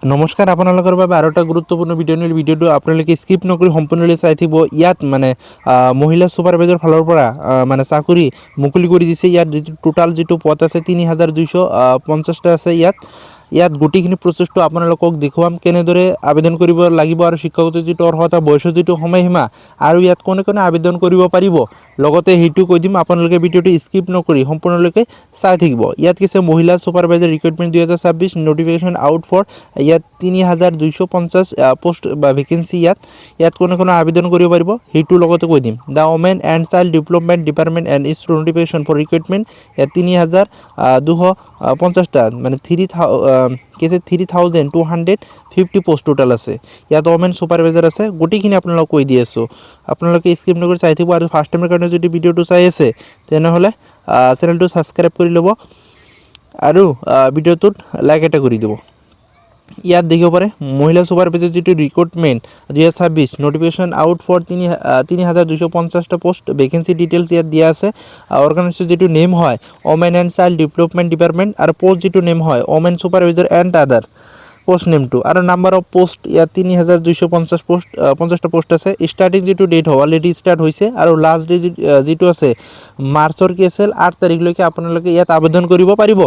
নমস্কাৰ আপোনালোকৰ বাবে আৰু এটা গুৰুত্বপূৰ্ণ ভিডিঅ'টো আপোনালোকে স্কিপ নকৰি সম্পূৰ্ণলৈ চাই থাকিব। ইয়াত মানে মহিলা ছুপাৰভাইজাৰ ফালৰ পৰা মানে চাকৰি মুকলি কৰি দিছে। ইয়াত টোটাল যিটো পদ আছে ৩,২৫০টা আছে। ইয়াত গোটেইখিনি প্ৰচেছটো আপোনালোকক দেখুৱাম, কেনেদৰে আবেদন কৰিব লাগিব আৰু শিক্ষাগত যিটো অৰ্হতা, বয়সৰ যিটো সময়সীমা আৰু ইয়াত কোনে কোনে আবেদন কৰিব পাৰিব, লগতে সেইটো কৈ দিম। আপোনালোকে ভিডিঅ'টো স্কিপ নকৰি সম্পূৰ্ণলৈকে চাই থাকিব। ইয়াত কিছু মহিলা supervisor recruitment 2026 notification out for ইয়াত ৩,২৫০ পোষ্ট বা ভেকেঞ্চি ইয়াত কোনে কোনে আবেদন কৰিব পাৰিব সেইটোৰ লগতে কৈ দিম। The women and child development department and its notification for recruitment ইয়াত ৩,২৫০টা মানে 3,250 পোষ্ট টোটাল আছে। ইয়াত ওমেন ছুপাৰভাইজাৰ আছে। গোটেইখিনি আপোনালোকক কৈ দি আছোঁ, আপোনালোকে স্কিপ নকৰি চাই থাকিব। আৰু ফাৰ্ষ্ট টাইমৰ কাৰণে যদি ভিডিঅ'টো চাই আছে তেনেহ'লে চেনেলটো ছাবস্ক্ৰাইব কৰি ল'ব আৰু ভিডিঅ'টোত লাইক এটা কৰি দিব। ইয়াত দেখিব পাৰে মহিলা ছুপাৰভাইজাৰ যিটো ৰিক্ৰুটমেণ্ট 2026 নটিফিকেশ্যন আউট ফৰ ৩,২৫০টা পোষ্ট ভেকেঞ্চি ডিটেইলছ ইয়াত দিয়া আছে। অৰ্গেনাইজেশ্যন যিটো নেম হয় women and child development department আৰু পোষ্ট যিটো নেম হয় women supervisor and other post নেমটো আৰু নাম্বাৰ অফ পোষ্ট ইয়াত ৩,২৫০টা পোষ্ট আছে। ষ্টাৰ্টিং যিটো ডেট হয় অলৰেডি ষ্টাৰ্ট হৈছে আৰু লাষ্ট ডেট যিটো আছে মাৰ্চৰ 8 তাৰিখলৈকে আপোনালোকে ইয়াত আবেদন কৰিব পাৰিব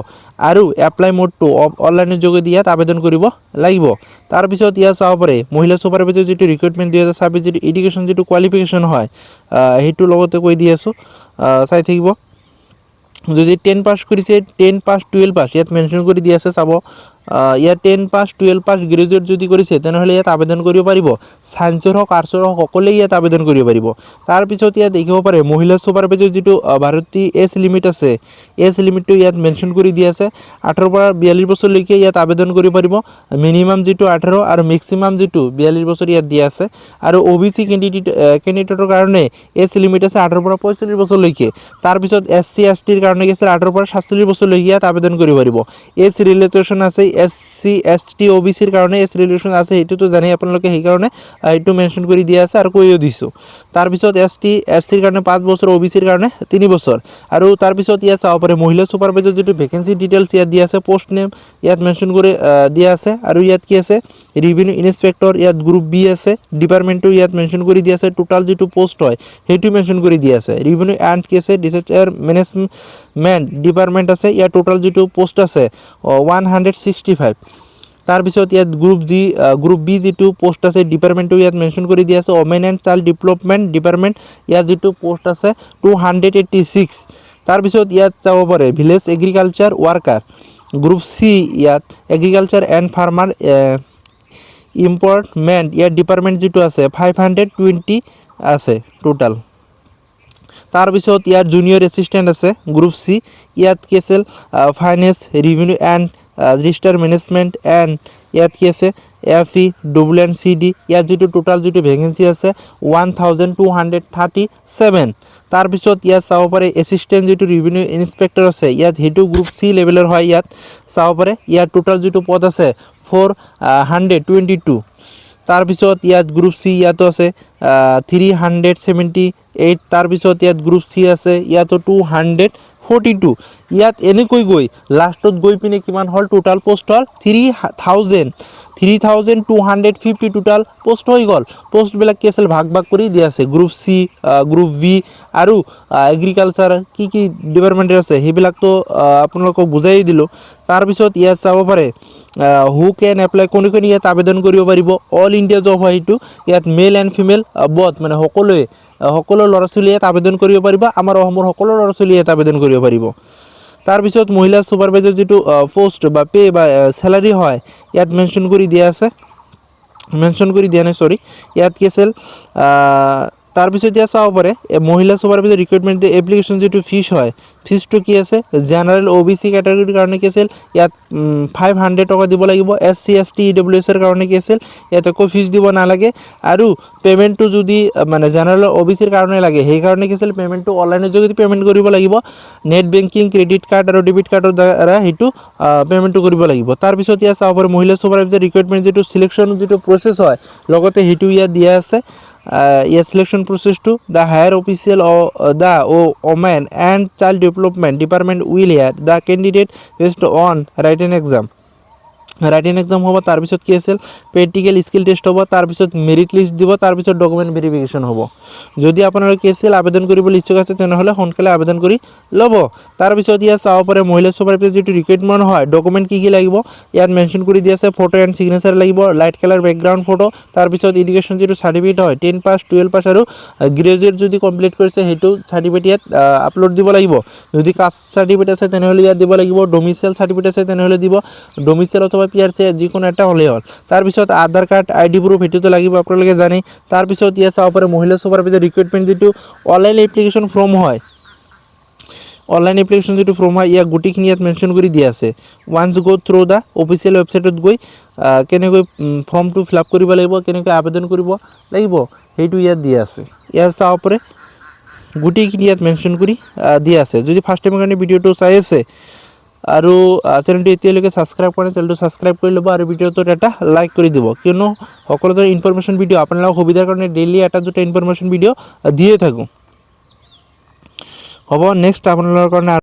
আৰু এপ্লাই মোডটো অনলাইনৰ যোগেদি ইয়াত আবেদন কৰিব লাগিব। তাৰপিছত ইয়াত চাব পাৰে মহিলা ছুপাৰভাইজাৰ যিটো ৰিক্ৰুটমেণ্ট 2026 যিটো এডুকেশ্যন যিটো কোৱালিফিকেশ্যন হয় সেইটোৰ লগতে কৈ দি আছোঁ, চাই থাকিব। যদি 10 পাছ কৰিছে 10 পাছ 12 পাছ ইয়াত মেনশ্যন কৰি দি আছে, চাব। ইয়াত 10 পাছ 12 পাছ গ্ৰেজুৱেট যদি কৰিছে তেনেহ'লে ইয়াত আবেদন কৰিব পাৰিব। ছায়েন্সৰ হওক আৰ্টছৰ হওক সকলোৱে ইয়াত আবেদন কৰিব পাৰিব। তাৰপিছত ইয়াত দেখিব পাৰে মহিলা ছুপাৰভাইজাৰ যিটো ভাৰতীয় এজ লিমিট আছে, এজ লিমিটটো ইয়াত মেনশ্যন কৰি দি আছে। 18 পৰা 42 বছৰলৈকে ইয়াত আবেদন কৰিব পাৰিব। মিনিমাম যিটো 18 আৰু মেক্সিমাম যিটো 42 বছৰ ইয়াত দিয়া আছে। আৰু OBC কেণ্ডিডেটৰ কাৰণে এজ লিমিট আছে 18 পৰা 45 বছৰলৈকে। তাৰপিছত SC STৰ কাৰণে কি আছে 18 পৰা 47 বছৰলৈকে ইয়াত আবেদন কৰিব পাৰিব। এজ ৰিলেশ্যন আছে SC ST OBCৰ কাৰণে এজ ৰিলেশ্যন আছে, সেইটোতো জানেই আপোনালোকে, সেইকাৰণে এইটো মেনশ্যন কৰি দিয়া আছে আৰু কৈও দিছোঁ। তাৰপিছত ST SCৰ কাৰণে 5 বছৰ, OBCৰ কাৰণে 3 বছৰ। আৰু তাৰপিছত ইয়াত চাব পাৰে মহিলা ছুপাৰভাইজাৰ যিটো ভেকেঞ্চি ডিটেইলছ ইয়াত দিয়া আছে, পোষ্ট নেম ইয়াত মেনশ্যন কৰি দিয়া আছে। আৰু ইয়াত কি আছে ৰেভিনিউ ইনস্পেক্টৰ ইয়াত গ্ৰুপ B আছে, ডিপাৰ্টমেণ্টটো ইয়াত মেনশ্যন কৰি দিয়া আছে। টোটাল যিটো পোষ্ট হয় সেইটো মেনশ্যন কৰি দিয়া আছে। ৰেভিনিউ এণ্ড কি আছে ডিজাস্টাৰ মেনেজমেণ্ট ডিপাৰ্টমেণ্ট আছে, ইয়াত টোটাল যিটো পোষ্ট আছে 165। তাৰপিছত ইয়াত গ্ৰুপ B যিটো পোষ্ট আছে ডিপাৰ্টমেণ্টটো ইয়াত মেনশ্যন কৰি দিয়া আছে। Women and child development department ইয়াত যিটো পোষ্ট আছে 286। তাৰপিছত ইয়াত চাব পাৰে village agriculture worker group C ইয়াত এগ্ৰিকালচাৰ এণ্ড ফাৰ্মাৰ ইম্পৰ্টমেণ্ট ইয়াত ডিপাৰ্টমেণ্ট যিটো আছে 520 আছে টোটাল। তাৰপিছত ইয়াত জুনিয়ৰ এছিষ্টেণ্ট আছে গ্ৰুপ C, ইয়াত কি আছিল finance revenue and register management and ইয়াত কি আছে FEWNCD ইয়াত যিটো টোটাল যিটো ভেকেঞ্চি আছে 1237। তাৰপিছত ইয়াত চাব পাৰে এছিষ্টেণ্ট যিটো ৰেভিনিউ ইনস্পেক্টৰ আছে ইয়াত সেইটো গ্ৰুপ C লেভেলৰ হয়। ইয়াত চাব পাৰে ইয়াত টোটাল যিটো পদ আছে 422। তাৰপিছত ইয়াত গ্ৰুপ C ইয়াতো আছে 378। তাৰপিছত ইয়াত গ্ৰুপ C আছে ইয়াতো 242। ইয়াত এনেকৈ গৈ লাষ্টত গৈ পিনে কিমান হ'ল টোটাল পোষ্ট হ'ল 3,250 টোটাল পোষ্ট হৈ গ'ল। পোষ্টবিলাক কি আছিল ভাগ কৰি দিয়া আছে গ্ৰুপ C গ্ৰুপ B আৰু এগ্ৰিকালচাৰ কি ডিপাৰ্টমেণ্ট আছে সেইবিলাকতো আপোনালোকক বুজাই দিলোঁ। তাৰপিছত ইয়াত চাব পাৰে হু কেন এপ্লাই, কোনে কোনে ইয়াত আবেদন কৰিব পাৰিব। অল ইণ্ডিয়া জব হয় সেইটো, ইয়াত মেল এণ্ড ফিমেল বথ মানে সকলো ল'ৰা ছোৱালী ইয়াত আবেদন কৰিব পাৰিব। আমাৰ অসমৰ সকলো ল'ৰা ছোৱালী ইয়াত আবেদন কৰিব পাৰিব। তাৰপিছত মহিলা ছুপাৰভাইজাৰ যিটো পোষ্ট বা পে বা চেলাৰী হয় ইয়াত মেনশ্যন কৰি দিয়া আছে, মেনশ্যন কৰি দিয়া নাই চৰি, ইয়াত কি আছিল। তাৰপিছত ইয়াত চাব পাৰে মহিলা ছুপাৰভাইজাৰ ৰিক্ৰুটমেণ্ট এপ্লিকেশ্যন যিটো ফিজ হয়, ফিজটো কি আছে জেনেৰেল OBC কেটেগৰীৰ কাৰণে কি আছিল ইয়াত 500 টকা দিব লাগিব। SC ST EWSৰ কাৰণে কি আছিল ইয়াত একো ফিজ দিব নালাগে। আৰু পে'মেণ্টটো যদি মানে জেনেৰেল OBCৰ কাৰণে লাগে সেইকাৰণে কি আছিল পে'মেণ্টটো অনলাইনৰ যোগেদি পে'মেণ্ট কৰিব লাগিব। নেট বেংকিং ক্ৰেডিট কাৰ্ড আৰু ডেবিট কাৰ্ডৰ দ্বাৰা সেইটো পে'মেণ্টটো কৰিব লাগিব। তাৰপিছত ইয়াত চাব পাৰে মহিলা ছুপাৰভাইজাৰ ৰিক্ৰুটমেণ্ট যিটো চিলেকশ্যন যিটো প্ৰচেছ হয় লগতে সেইটো ইয়াত দিয়া আছে। ইয়াৰ সিলেকশ্যন প্ৰচেছটো the higher official the women and child development department will hire the candidate based on written exam. Writing exam হ'ব, তাৰপিছত কি আছিল প্ৰেক্টিকেল স্কিল টেষ্ট হ'ব, তাৰপিছত মেৰিট লিষ্ট দিব, তাৰপিছত ডকুমেণ্ট ভেৰিফিকেশ্যন হ'ব। যদি আপোনালোকে কি আছিল আবেদন কৰিবলৈ ইচ্ছুক আছে তেনেহ'লে সোনকালে আবেদন কৰি ল'ব। তাৰপিছত ইয়াত চাব পাৰে মহিলা ছুপাৰভাইজাৰ যিটো ৰিক্ৰুইটমেণ্ট হয় ডকুমেণ্ট কি লাগিব ইয়াত মেনশ্যন কৰি দিয়া আছে। ফটো এণ্ড ছিগনেচাৰ লাগিব, লাইট কালাৰ বেকগ্ৰাউণ্ড ফটো, তাৰপিছত এডুকেশ্যন যিটো চাৰ্টিফিকেট হয় 10 পাছ 12 পাছ আৰু গ্ৰেজুৱেট যদি কমপ্লিট কৰিছে সেইটো চাৰ্টিফিকেট ইয়াত আপলোড দিব লাগিব। যদি কাষ্ট চাৰ্টিফিকেট আছে তেনেহ'লে ইয়াত দিব লাগিব, ডমিচিয়েল চাৰ্টিফিকেট আছে তেনেহ'লে দিব, ডমিচিয়েল অথবা পিআৰচি যিকোনো এটা হ'লেই হ'ল। তাৰপিছত আধাৰ কাৰ্ড ID প্ৰুফ সেইটোতো লাগিব আপোনালোকে জানেই। তাৰপিছত ইয়াত চাব পাৰে মহিলা ছুপাৰভাইজাৰ ৰিক্ৰুইটমেণ্ট যিটো অনলাইন এপ্লিকেশ্যন ফৰ্ম হয়, অনলাইন এপ্লিকেশ্যন যিটো ফৰ্ম হয় ইয়াক গোটেইখিনি ইয়াত মেনশ্যন কৰি দিয়া আছে। Once go through the official ৱেবছাইটত গৈ কেনেকৈ ফৰ্মটো ফিল আপ কৰিব লাগিব, কেনেকৈ আবেদন কৰিব লাগিব সেইটো ইয়াত দিয়া আছে। ইয়াত চাব পাৰে গোটেইখিনি ইয়াত মেনশ্যন কৰি দিয়া আছে। যদি ফাৰ্ষ্ট টাইমৰ কাৰণে ভিডিঅ'টো চাই আছে আৰু চেনেলটো এতিয়ালৈকে ছাবস্ক্ৰাইব কৰা নাই চেনেলটো ছাবস্ক্ৰাইব কৰি ল'ব আৰু ভিডিঅ'টোত এটা লাইক কৰি দিব, কিয়নো সকলো ধৰণৰ ইনফৰমেশ্যন ভিডিঅ' আপোনালোকৰ সুবিধাৰ কাৰণে ডেইলি এটা দুটা ইনফৰমেশ্যন ভিডিঅ' দিয়ে থাকোঁ। হ'ব নেক্সট আপোনালোকৰ কাৰণে